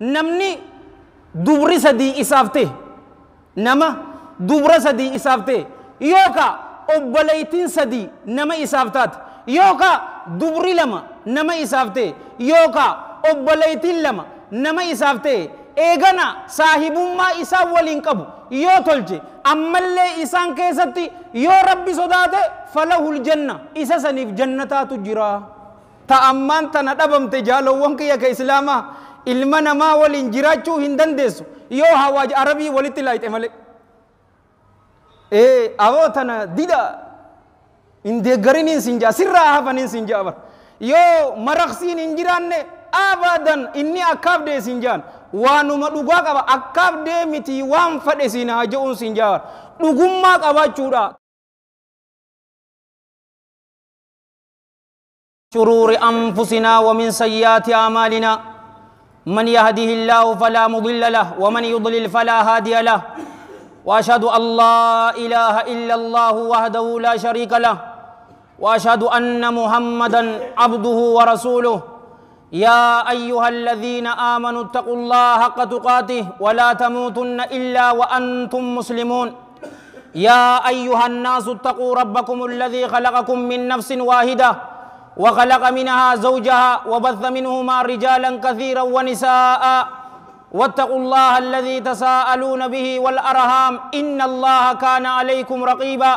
namni dubri sadii isaafte nama dubra sadii isaafte yooka obboleeytiin sadii nama isaaftaate yooka dubri lama nama isaafte yooka obboleeytiin lama nama isaafte eegana saahibummaa isaa waliin qabu yoo tolche ammallee isaan keessatti yoo rabbi sodaate falahul janna isa saniif jannataatu jira ta'ammaan tana dhabamte jaalowwan kiyya ka islaamaa ilma namaa waliin jiraachuu hin dandeessu yoo hawaaj arabii walitti laayite malee awoo tana dida hin deeggariniin sinjaa sirraa hafaniin sinjaa bar yoo maraqsiin hin jiraanne abadan inni akkaaf dee sinjaan waanuma dhugaa qaba akkaaf dee miti waan fadhe siin haa je'uun sinjaa dhugummaa qabaachuudha شرور أنفسنا ومن سيئات أعمالنا من يهده الله فلا مضل له ومن يضلل فلا هادي له وأشهد أن لا إله إلا الله وحده لا شريك له وأشهد أن محمدا عبده ورسوله يا أيها الذين آمنوا اتقوا الله حق تقاته ولا تموتن إلا وأنتم مسلمون يا أيها الناس اتقوا ربكم الذي خلقكم من نفس واحدة وخلق منها زوجها وبث منهما رجالا كثيرا ونساء واتقوا الله الذي تساءلون به والأرحام إن الله كان عليكم رقيبا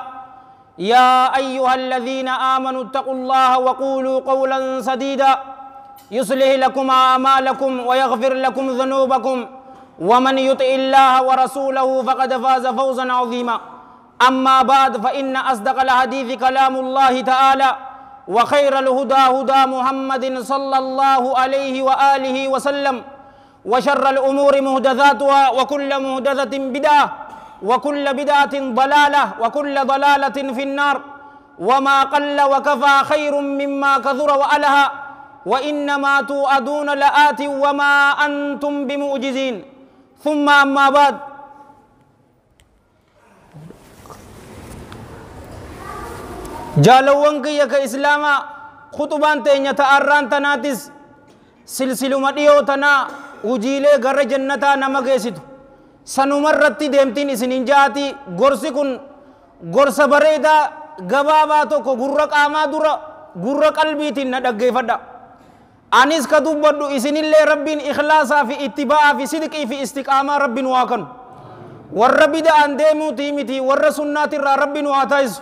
يا أيها الذين آمنوا اتقوا الله وقولوا قولا سديدا يصلح لكم أعمالكم ويغفر لكم ذنوبكم ومن يطع الله ورسوله فقد فاز فوزا عظيما أما بعد فإن أصدق الحديث كلام الله تعالى وخير الهدى هدى محمد صلى الله عليه وآله وسلم وشر الأمور محدثاتها وكل محدثة بدعة وكل بدعة ضلالة وكل ضلالة في النار وما قل وكفى خير مما كثر وألهى وإنما توعدون لآت وما أنتم بمعجزين ثم أما بعد جالوان كي يك إسلاما خطبان تينيا تأران تناتس سلسلو مديو تنا وجيلي غر جنتا نمغيسيتو سنمرتي ديمتين اسنين جاتي غرسي كن غرس بريدا غباباتو كو غرق آما درا غرق قلبيتين ندقى فدا أنيس كدوب بدو اسنين لي ربين إخلاصا في اتباع في صدق في استقامة ربين واكن والربي دا انديمو تيمتي والرسنات را ربين واتايز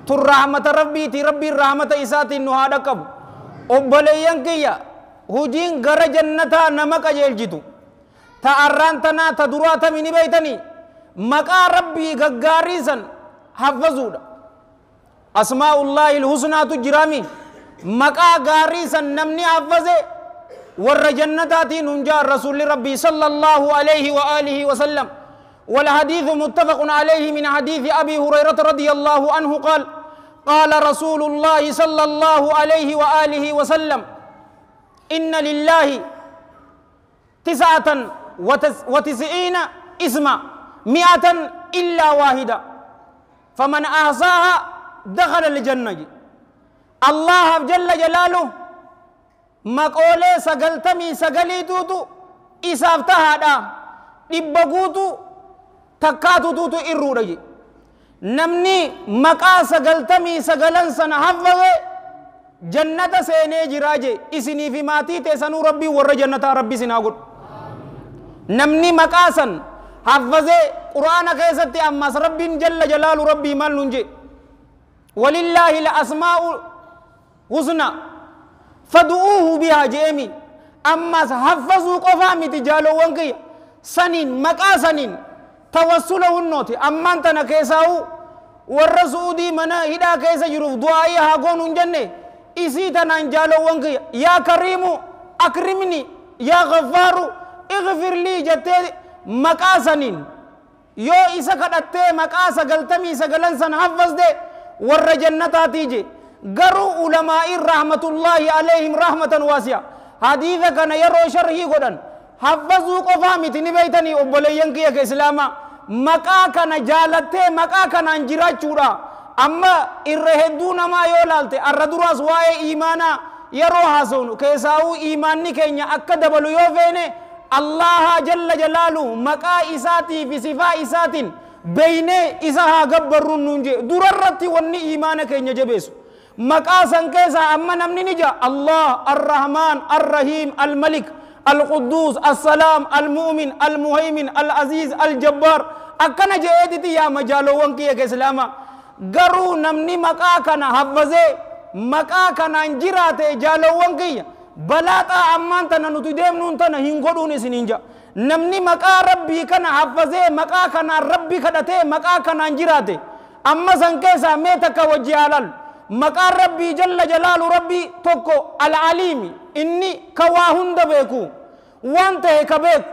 تر رحمة ربي تي ربي رحمة إساتي نهادا كب أبليان كيا هجين غر جنتا نمك جلجتو تأران تنا تدراتا مني بيتني مكا ربي غغاريسا حفظودا أسماء الله الحسنى تجرامي مكا غاريسا نمني حفظه ور جنتاتي ننجا رسول ربي صلى الله عليه وآله وسلم والحديث متفق عليه من حديث أبي هريرة رضي الله عنه قال قال رسول الله صلى الله عليه وآله وسلم إن لله 99 اسما 100 إلا واحدة فمن أحصاها دخل الجنة الله جل جلاله مقولة سقلتمي سقلي توتو إسافتها دا إبقوتو تكاتو توتو إرورجي نمني مقا سقلتمي سقلن سن حفظه جنة سيني جراجي إسني في ماتي تسنو ربي ور جنة ربي سناقود نمني مقا سن حفظه قرآن كيستي أمس ربي جل جلال ربي مال ننجي ولله الأسماء حسنى فدعوه بها جيمي أمس حفظوا قفامي تجالو وانكي سنين مقا سنين توسله النوتي أمان تنا كيساو والرسودي منا هدا كيسا جروف دعائي هاقون جنة إسي تنا انجالو وانكي يا كريم أكرمني يا غفار اغفر لي جتة مقاسنين يو إسا كدت مقاسا قلتمي سقلن سن حفظ دي ور جنتا تيجي قروا علماء رحمة الله عليهم رحمة واسعة حديثة كان يرو شرحي قدن حفظوا قفامي تنبيتني أبوليين كيا كإسلاما مكا كان جالته مكا كان انجرا چورا أما إرهدونا ما يولالته الردراس واي إيمانا يرو حسون كيساو إيماني كينيا أكا دبلو يوفيني الله جل جلاله مقا إساتي في صفاء إسات بين إساها قبر ننجي دررتي وني إيمانك ينجبس مقا سنكيسا أما نمني نجا الله الرحمن الرحيم الملك القدوس السلام المؤمن المهيمن العزيز الجبار أكنا جئتي يا مجالو وانكي يا كسلاما قروا نمني مقا كان حفظي مقا كان انجرات جالو وانكي بلاتا أمان تنا نتدم نونتنا هنقولون سنينجا نمني مقا ربي كان حفظي مقا كان ربي كدته مقا كان انجرات أما سنكيسا ميتك وجيالال مقا ربي جل جلال ربي توكو العليم إني كواهن دبيكو وانته كبيك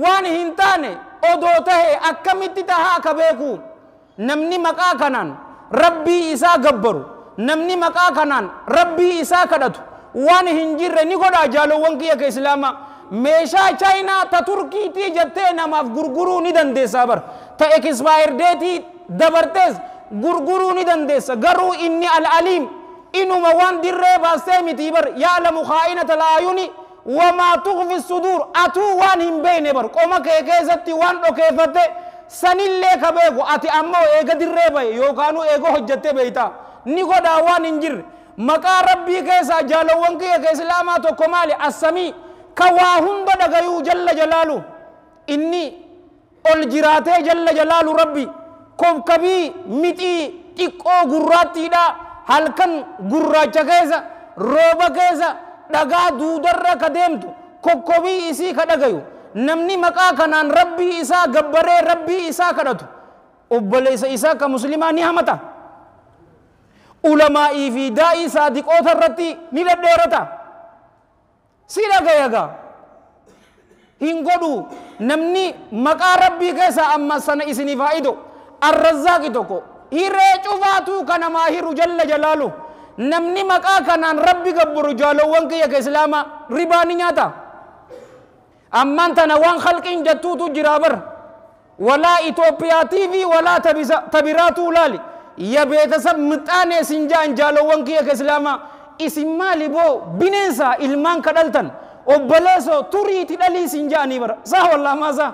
وان هنتاني أدوته أكمتي تها كبيكو نمني مقا كانان ربي إسا قبرو نمني مقا كانان ربي إسا كدتو وان هنجر نيكودا جالو وانكي يا كإسلاما ميشا چاينا تا تركي تي جتے نماف گرگرو ندن دے سابر تا اکسپائر دیتی دبرتز گرگرو ندن دے سا گرو انی العلیم انو موان در رے باستے متیبر یعلم خائنة العیونی وما تغفی الصدور اتو وان ہم بینے بر قوما کیستی وان رو کیفتے سنیل لے کبیگو اتی امو ایگا در رے بے یوکانو ایگو حجتے بیتا نیکودا وان ہنجر مقا ربي كيسا جالوان كي كإسلامات وكمالي السمي كواهم بدغيو جل جلاله إني الجراتي جل جلال ربي كوب كبي متي تيكو غراتي دا هلكن غراچا كيسا روبا كيسا دغا دودر كدمتو كوكوبي إسي كدغيو نمني مقا كنان ربي إسا غبري ربي إسا كدتو وبليس إسا كمسلمان نعمتا علماء في دائی صادقوت الرتی نیلت دیرتا سیدھا گیا گا ہنگوڑو نمنی مقا ربی کیسا اما سن اسنی فائدو الرزاقی تو کو ہیرے چوفاتو کنماہر جل جلالو نمنی مقا کنان ربی گبرو جالو وانکی یک اسلاما ربانی ناتا امان تنوان خلقین جتوتو جرابر ولا ایتوپیاتی وی ولا تبیراتو لالی يا بيتسب متاني سنجان جالو وانكي يا كسلاما اسم مالي بو بننسا ilman kadaltan وبلسو توري تدالي سنجاني بر صح والله ما صح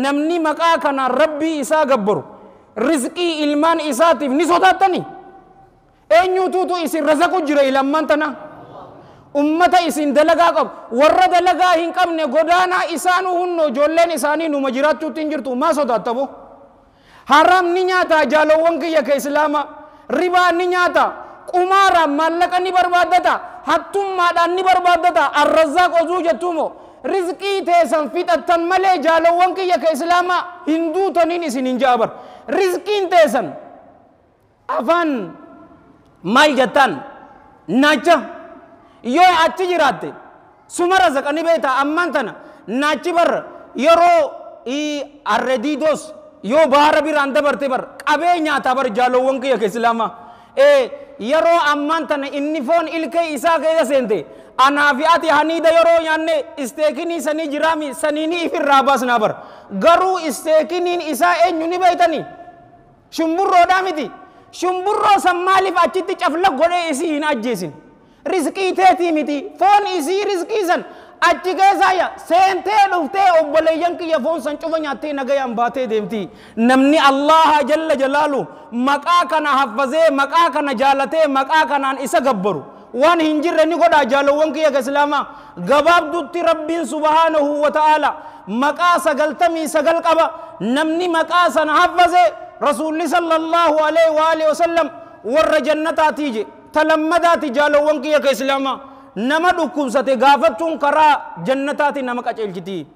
نمني مقا كان ربي إسا قبر رزقي ilman إساتف نسوداتني أنيو توتو إسي رزقو جري لمن تنا أمتا إسين دلقا قب ورد دلقا هنكم نقودانا إسانو هنو جولين إساني نمجرات تنجرتو ما سوداتبو haram ni nyata jalawwan kiyya ka islama riba ni nyata kumara mallaka ni barbadata hattummaadhaan ni barbadata arrazzaq ozuu jettumo rizqii teessan fixattan malee jalawwan kiyya ka islama hinduutaniin isin hin jaabar rizqiin teessan afaan maal jettan naacha yoo achi jiraatte suma razaqani beeta amman tana naachi bar yeroo arrediidos यो बाहर भी रांधा बरते बर कबे न्याता बर जालोवं के यके इस्लामा यरो अम्मान तने इन्निफोन इल्के इसा के यसेंते अनाफियात हनीदा यरो यान्ने इस्तेकिनी सनी जिरामी सनीनी फिर राबास ना बर गरु इस्तेकिनी इसा न्यूनी बैतनी शुंबुर्रो दामिति शुंबुर्रो सम्मालिफ अचिति चफलक गोडे इसी हिन अज्जेसिन रिस्की थे मिति फोन इसी रिस्की सन achi keessa ya seentee dhuftee obboleeyyan kiyya foon san cufa nyaattee nagayaan baatee deemti namni allaha jalla jalaalu maqaa kana haffazee maqaa kana jaalatee maqaa kanaan isa gabbaru waan hin jirre ni godha jaalowwan kiyya ka islaamaa gabaabdutti rabbiin subhaanahu wa ta'ala maqaa 99 qaba namni maqaa sana haffazee rasuulli sallallahu alaihi wa alihi wasallam warra jannataatii je talammadaati jaalowwan kiyya ka islaamaa nama dhukkubsate gaafachuun karaa jannataati nama qaceelchiti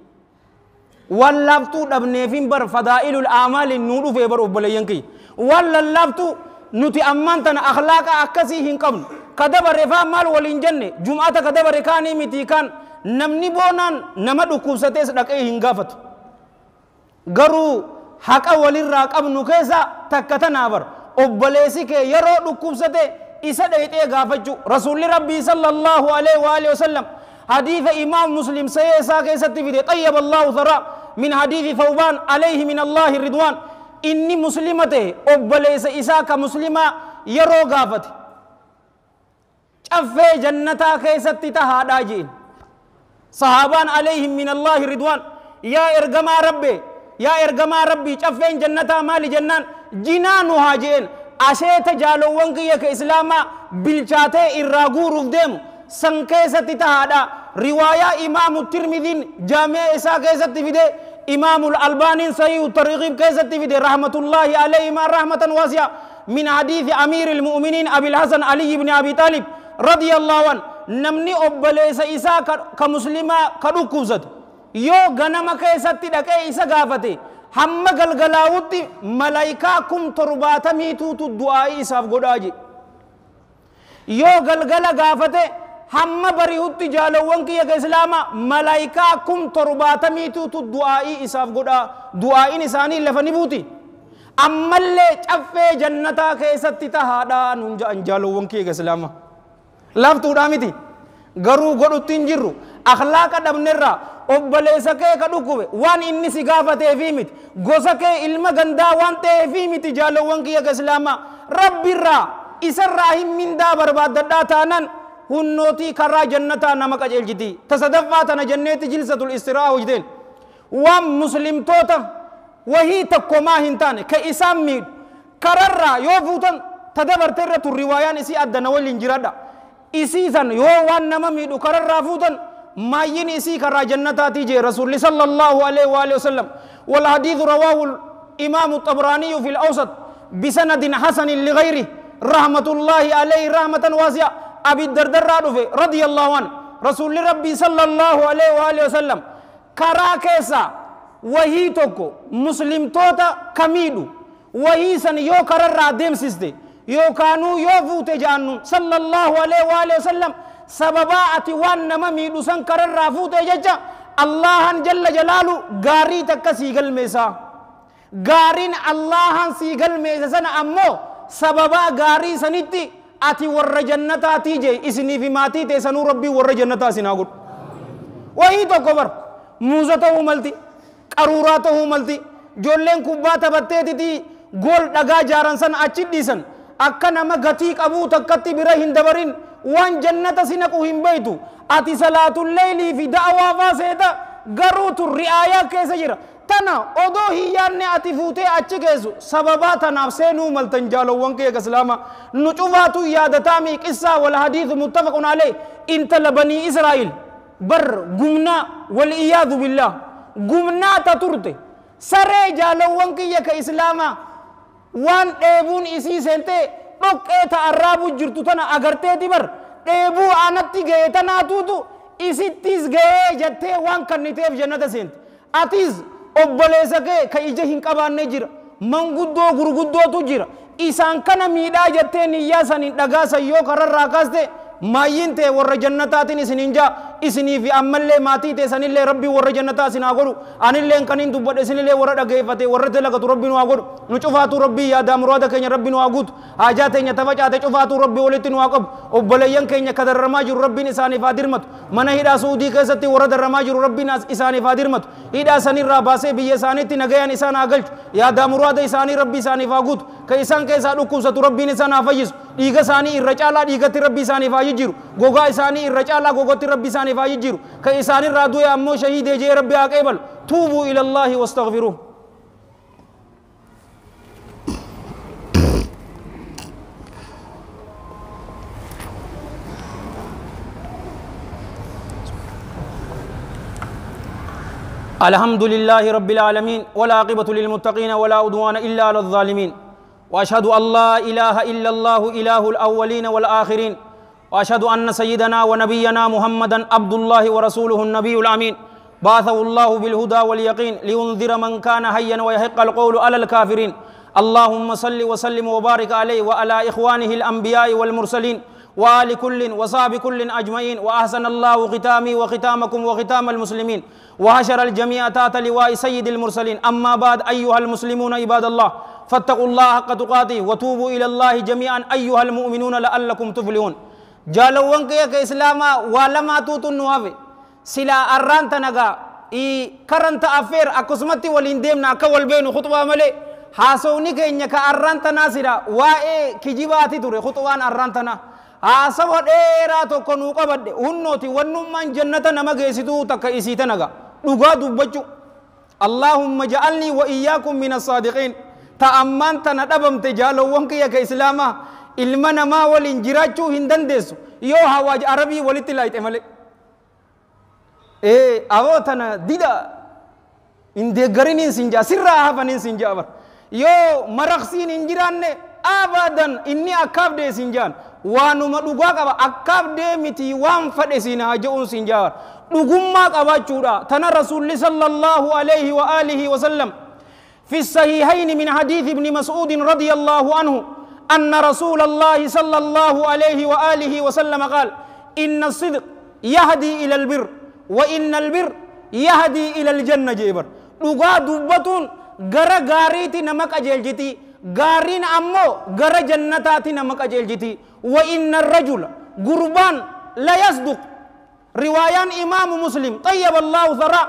wallaftuu dhabneefin bar fadaa'ilul aamaali nuu dhufee bar obboleeyyan kiyya wallallaftuu nuti ammaan tana akhlaaqa akkasii hin qabnu kadabare faa maal waliin jenne jum'ata kadabare kaanii miti kan namni boonaan nama dhukkubsatees dhaqee hin gaafatu garuu haqa walirraa qabnu keessa takka tanaa bar obboleessi kee yeroo dhukkubsate isa dheeyxee gaafachuu rasuulli rabbii sallallahu alaihi wa alihi wasallam hadiisa imaam muslim sayee isaa keessatti fide xayyaba allahu tharaa min hadiisi thawbaan alayhi min allahi ridwaan inni muslima ta'e obboleessa isaa ka muslimaa yeroo gaafate caffee jannataa keessatti tahaadhaa jeen صحابان عليهم من الله رضوان يا إرجما ربي يا إرجما ربي شفين جنة مال جنان جنان هاجين أشيت جالو وانك يك إسلاما بالشاتة الراغور ودم سنكيسة تهادا رواية إمام الترمذي جامع إسا كيسة تفيد إمام الألباني صحيح الترغيب كيسة تفيد رحمة الله عليه ما رحمة واسعة من حديث أمير المؤمنين أبي الحسن علي بن أبي طالب رضي الله عنه نمني أبليس إسا كمسلمة كدوكوزت يو غنم كيسة تدك إسا غافته هم غلغلاوتي ملائكاكم ترباتمي توتو الدعاء إساف قداجي يو غلغلا غافته هم بريوتي جالوان كي إسلاما ملائكاكم ترباتمي توتو الدعاء إساف قدا دعاء نساني لفني بوتي أما اللي شفه جنتا كيسة تتهادا ننجا أنجالوان كي إسلاما لافتو دامتي غرو غرو تنجرو أخلاق دمنرا obboleessa kee ka dhukkube waan inni si gaafatee fi miti gosa kee ilma gandaa waan ta'ee fi miti jaalawwan kiyya ka islaamaa rabbirraa isarraa hin mindaa barbaaddadhaa taanan hunnootii karaa jannataa nama qajeelchiti tasadaffaa tana jenneeti jilsatul istiraa hojjeteen waan muslimtoota wahii takkomaa hin taane ka isaan miidhu kararraa yoo fuutan tadabartee irratti riwaayaan isii addana waliin jiradha isii san yoo waan nama miidhu kararraa fuutan ماين إسي كرا جنتا تيجي رسول صلى الله عليه وآله وسلم والحديث رواه الإمام الطبراني في الأوسط بسند حسن لغيره رحمة الله عليه رحمة واسعة أبي الدرداء رضي الله عنه رسول ربي صلى الله عليه وآله وسلم كرا كيسا وهي توكو مسلم توتا كميدو وهي سن يو كرر ديم سيستي يو كانوا يو فوت جانو صلى الله عليه وآله وسلم سببا أتوان نما ميدوسان كرر رافوت يجا الله جل جلاله غاري تكا سيغل ميسا غارين الله سيغل ميسا سنة أمو سببا غاري سنتي أتي ور جنتا تيجي إسني في ماتي تسنو ربي ور جنتا سناغد وهي تو كبر موزته ملتي قرورته ملتي جولين كوباتا بتتي تي گول دغا جاران سن اچي ديسن akka nama gatii qabu takkatti bira hin dabarin waan jannata sinaqu hin beeytu ati salaatul layli fi da'waa faaseeta garuutu ri'aayaa keessa jira tana odoo hiyyaanne ati fuutee achi geessu sababaa tanaaf seenuu maltan jaalowwan kee islaama nu cufaatu yaadataami qissaa wal hadiithu muttafaqun alayh intala banii israa'il bar gumnaa wal iyaadu billah gumnaa ta turte saree jaalowwan kiyya ka islaama waan dheebuun isii seentee dhoqqee ta'arraabu jirtu tana agarteeti bar dheebuu aanatti ga'e tanaatuutu isittis ga'ee jettee waan kanniteef jannata seente atis obboleessa kee ka ija hin qabaanne jira manguddoo gurguddootu jira isaan kana miidhaa jettee niyyaa saniin dhagaasan yoo kararraa kaaste maayyin ta'e warra jannataatiin isiniin jaa isinii fi ammallee maatii ta'e sanillee rabbii warra jannataa isin haa godhu anillee kaniin dubbadhe isinillee warra dhageeffate warra dalagatu rabbii nu haa godhu nu cufaatu rabbii yaadaa muraada keenya rabbii nu haa guutu haajaa teenya tafacaate cufaatu rabbii walitti nu haa qabu obboleeyyan keenya ka darramaa jiru rabbiin isaaniif haa dirmatu mana hidhaa suudii keessatti warra darramaa jiru rabbiin isaaniif haa dirmatu hidhaa sanirraa baasee biyya isaaniitti nagayaan isaan haa galchu yaadaa muraada isaanii rabbii isaaniif haa guutu ka isaan keessaa dhukkubsatu rabbiin isaan haa fayyisu dhiiga isaanii irra caalaa dhiigatti rabbii isaaniif haa jijjiiru gogaa isaanii irra caalaa gogotti rabbii isaaniif haa jijjiiru ka isaanii irraa du'e ammoo shahiidee jee rabbii haa qeebalu tuubuu ila allaahi wastaghfiruuh الحمد لله رب العالمين والعاقبة للمتقين ولا عدوان إلا على الظالمين وأشهد أن لا إله إلا الله إله الأولين والآخرين وأشهد أن سيدنا ونبينا محمدا عبد الله ورسوله النبي الأمين بعثه الله بالهدى واليقين لينذر من كان حيا ويحق القول على الكافرين اللهم صل وسلم وبارك عليه وعلى إخوانه الأنبياء والمرسلين وآل كل وصحب كل أجمعين وأحسن الله ختامي وختامكم وختام المسلمين وحشر الجميع تحت لواء سيد المرسلين أما بعد أيها المسلمون عباد الله فاتقوا الله حق تقاته وتوبوا إلى الله جميعا أيها المؤمنون لعلكم تفلحون جالوان كي إسلاما ولما توتن نوافي سلا أرانت نغا كرنت أفير أكسمتي والإنديمنا كوال بينو خطوة ملي حاسوني كي إنك أرانت ناسرا وائي كجيباتي توري خطوان أرانتنا haasawa dheeraa tokko nuu qabadhe hunnooti wannummaan jannata nama geessituu takka isii tanaga dhugaa dubbachuu اللهم جعلني وإياكم من الصادقين تأمان تندبمت جالوان كيا كإسلاما إلمنا ما والإنجراجو هندندسو يو هواج عربي ولتلايت أمالي أو تنا ديدا إن دعارين سنجا سرّا هافنين سنجا بر يو مرخسين إنجران أبداً إني أكاب دي سنجان وانو مدوغا كبا أكاب دي متي وان فدسين هجون سنجا دغما كبا چودا تنا رسول صلى الله عليه وآله وسلم في الصحيحين من حديث ابن مسعود رضي الله عنه أن رسول الله صلى الله عليه وآله وسلم قال إن الصدق يهدي إلى البر وإن البر يهدي إلى الجنة جبر دغا دبتون غرا غاريتي نمك أجلجتي غارين أمو غرا جنتاتي نمك أجلجتي وإن الرجل قربان لا يصدق روايان إمام مسلم طيب الله ثرى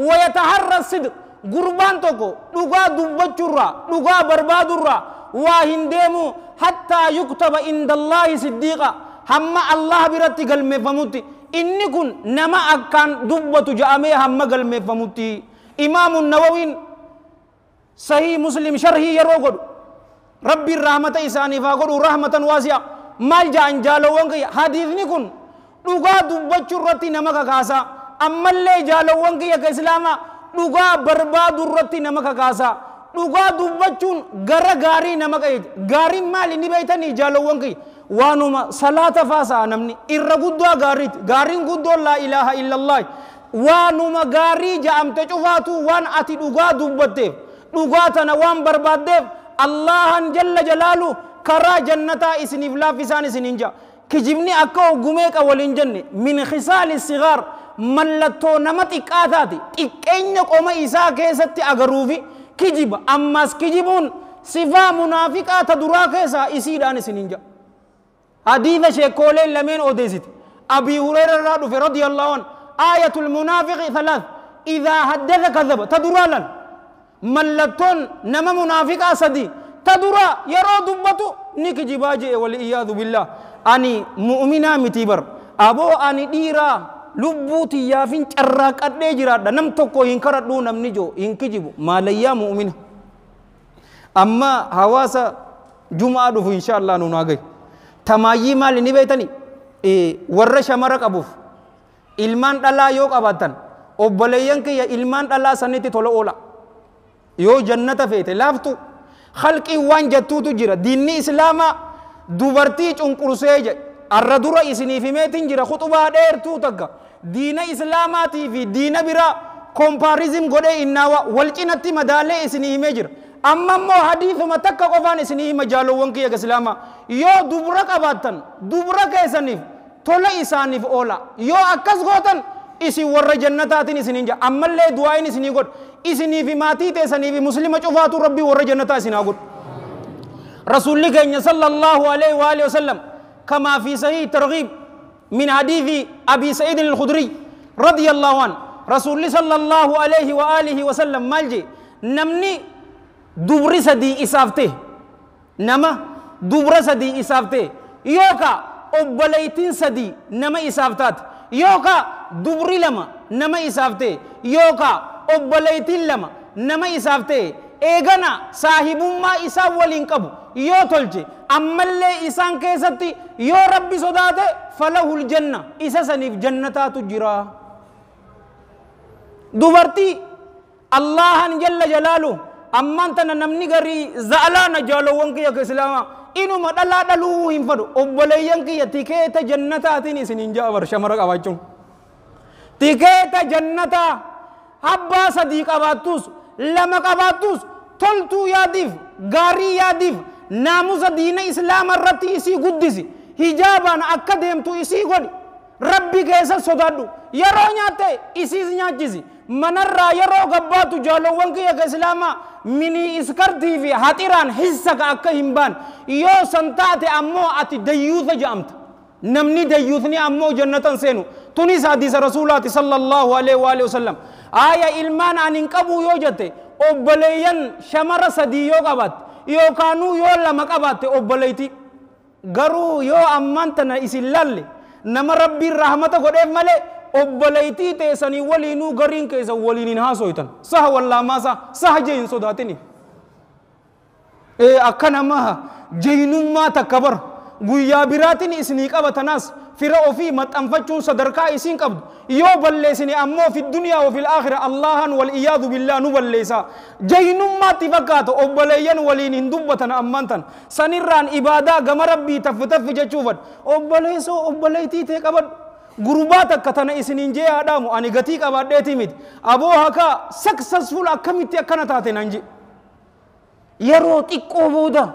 ويتحرى الصدق قربان توكو دغا دبچورا دغا بربادورا واهندمو حتى يكتب عند الله صديقا هم الله برتي قلمي فموتي إني كن نما أكان دبتو جامي هم قلمي فموتي إمام النووي صحيح مسلم شرحي يروغد ربي الرحمة إساني فاقود رحمة واسعة مال جان جالوان كي حديثني كن دغا دبچورتي نما كاسا أما اللي جالوان كي كإسلاما دغا بربادورتي نما كاسا دغا دبچون غرا غاري نما كي غاري مال ني بيتني جالوان كي وانما صلاة فاسا نمني إرغدوا غاريت غارين غدوا لا إله إلا الله وانما غاري جام تشوفاتو وان أتي دغا دبته دغا تنا وان بربادف الله جل جلاله كرا جنتا إسني فلا فسان إسنينجا كجبني أكو غميك أولين جنة من خصال الصغار ملتو نمتك آتاتي إكينيك أما إساء كيستي أغروفي كجب أماس كجبون صفا منافقة تدرا كيسا إسيدان إسنينجا حديث شيكولين لمن أوديسيت أبي هريرة رضي الله عنه آية المنافق ثلاث إذا حدث كذب تدرا لن ملتون نما منافقة سدي تدرا يرو دبتو نكجباجي والإياذ بالله أني مؤمنا متبر أبو أني ديرا لبوتي يافين شراك أدجرا دنم تكو ينكرت دون نمنجو ينكجبو ما ليا مؤمن أما هواسا جمعة دفو إن شاء الله نوناغي تمايي مال نبيتني ورش مرق أبوف ilmaan dhalaa yoo qabaatan obboleeyyan kiyya ilmaan dhalaa sanitti tola oola yoo jannata feete laaftu khalqii waan jettuutu jira diinni islaamaa dubartii cunqursee jedhe arra dura isiniif himeetiin jira khuxubaa dheertuu takka diina islaamaatii fi diina biraa kompaarizim godhee innaawa wal cinatti madaalee isinii himee jira amma immoo hadiisuma takka qofaan isinii hima jaalowwan kiyya islaamaa yoo dubra qabaatan dubra keessaniif tola isaaniif oola yoo akkas gootan isin warra jannataatiin isiniin jaa ammallee du'aayin isinii godh isinii fi maatii teessanii fi muslima cufaatu rabbii warra jannataa isinaa godh rasuulli keenya sallallahu alaihi wa alihi wasallam kama fi sahih targhib min hadithi abi sa'id al-khudri radiyallahu an rasuulli sallallahu alaihi wa alihi wasallam malje namni dubri sadii isaafte nama dubra sadii isaafte yooka obboleeytiin sadii nama isaaftaat yooka dubri lama nama isaafte yooka obboleeytiin lama nama isaafte eegana saahibummaa isaa waliin qabu yoo tolche ammallee isaan keessatti yoo rabbi sodaate falahul janna isa saniif jannataatu jira dubartii allahan jalla jalaalu amman tana namni garii za'alaana jaalowwan kiyya islaamaa inuma dhalaa dhaluu hin fadhu obboleeyyan kiyya tikeeta jannataatiin isiniin jaabar shamara qabaachuun tikeeta jannataa abbaa sadii qabaattus lama qabaattus toltuu yaadiif gaarii yaadiif naamusa diina islaama irratti isii guddisi hijaabaan akka deemtu isii godhi rabbi keessa sodaadhu yeroo nyaatte isiis nyaachisi manarraa yeroo gabbaatu jaalowwan kiyya islaamaa mini iskartii fi haxiraan hissaka akka hin baan yoo san taate ammoo ati dayyuusa jedhamta namni dayyuusni ammoo jannatan seenu tunis hadiisa rasuulaati sallallahu alaihi wa alihi wasallam aya ilmaan anin qabu yoo jette obboleeyyan shamara sadii yoo qabatte yookaanuu yoo lama qabatte obboleeyti garuu yoo ammaantana isin lalle nama rabbiin rahmata godheef malee obboleeytii teessanii waliinuu gariin keessan waliin hin haasoytan saha wallaamaasaa saha jee hin sodaatini akka nama jeynummaa takka bar guyyaa biraatiin isinii qabatanaas fira ofii maxxanfachuun sadarkaa isiin qabdu yoo balleessine ammoo fi duniyaa wa fil aakhira allahan wal iyaadu billaa nu balleessa jeynummaatti fakkaata obboleeyyan waliin hin dubbatan ammantan sanirraan ibaadaa gama rabbii taffi jechuufan obboleessoo obboleeytii tee qabadhu gurbaa takka tana isiniin jee haadhaamu ani gatii qabaadheetii miti aboo hakaa successful akkamitti akkana taate nan je yeroo xiqqoo booda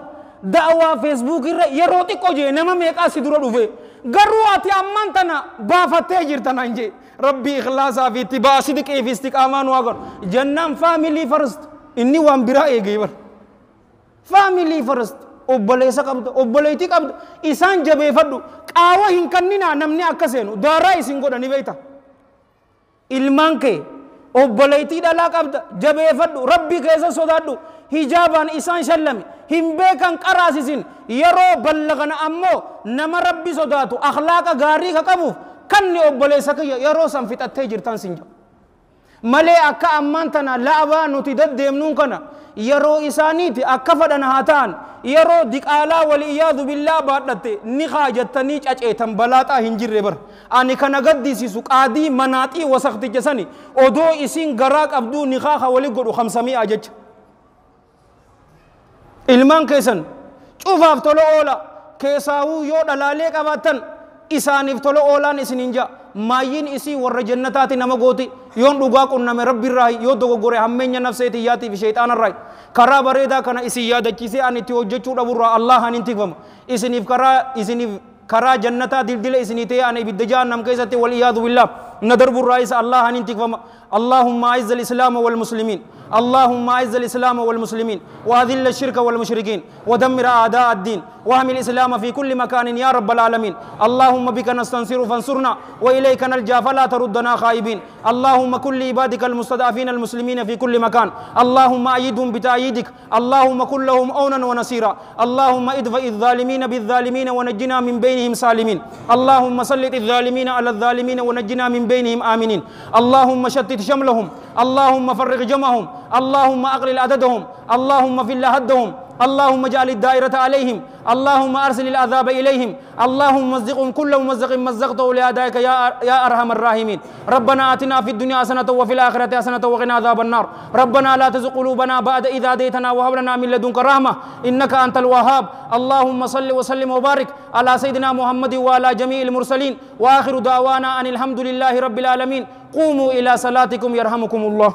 da'awaa Facebook irra yeroo xiqqoo jee nama meeqaa si dura dhufe garuu ati amman tana baafattee jirta nan je rabbii ikhlaasaa fi ittibaa sidqii fi istiqaamaa nu agar jannaan family first inni waan biraa eegee bar family first obboleessa qabda obboleetii qabda isaan jabeeffadhu qaawa hin kannina namni akka seenu daaraa isin godhani beeyta ilmaan kee obboleetii dhalaa qabda jabeeffadhu rabbi keessa sodaadhu hijaabaan isaan shallame hin beekan qaraasisin yeroo ballagana ammoo nama rabbi sodaatu akhlaaqa gaarii ka qabuuf kanni obboleessa kiyya yeroo san fixattee jirtan sinja malee akka ammaan tana la'abaa nuti daddeemnuun kana yeroo isaaniiti akka fadhan haa ta'an yeroo diqaalaa waliyaadu billaa baadhatte ni haajattanii caceetan balaaxaa hin jirre bar ani kana gaddisiisu qaadii manaaxii wasaqticha sani odoo isiin garaa qabduu ni haa wali godhu 500 jecha ilmaan keessan cufaaf tola oola keessaawuu yoo dhalaalee qabaatan isaaniif tola oolaan isiniin jaa maayiin isii warra jannataati nama gooti yoon dhugaa qunname rabbiirraa yoo dogoggore hammeenya nafseetii yaatii fi sheexaanarraa karaa bareedaa kana isin yaadachiisee ani itti hojjechuu dhaburraa Allah hanin tikfama isiniif karaa jannataa dildila isinii ta'e ani ibidda jahannam keessatti wal iyaadu billah nadarburraa isa Allah hanin tikfama اللهم أعز الإسلام والمسلمين اللهم أعز الإسلام والمسلمين وأذل الشرك والمشركين ودمر أعداء الدين واحمي الإسلام في كل مكان يا رب العالمين اللهم بك نستنصر فانصرنا وإليك نلجأ فلا تردنا خائبين اللهم كل عبادك المستضعفين المسلمين في كل مكان اللهم أيدهم بتأييدك اللهم كن لهم أونا ونصيرا اللهم ادفع الظالمين بالظالمين ونجنا من بينهم سالمين اللهم سلط الظالمين على الظالمين ونجنا من بينهم آمنين اللهم شتت شملهم اللهم فرق جمعهم اللهم أقلل عددهم اللهم فل هدهم اللهم اجعل الدائرة عليهم اللهم أرسل العذاب إليهم اللهم مزقهم كل ممزق مزقته لأعدائك يا أرحم الراحمين ربنا آتنا في الدنيا حسنة وفي الآخرة حسنة وقنا عذاب النار ربنا لا تزغ قلوبنا بعد إذ هديتنا وهب لنا من لدنك رحمة إنك أنت الوهاب اللهم صل وسلم وبارك على سيدنا محمد وعلى جميع المرسلين وآخر دعوانا أن الحمد لله رب العالمين قوموا إلى صلاتكم يرحمكم الله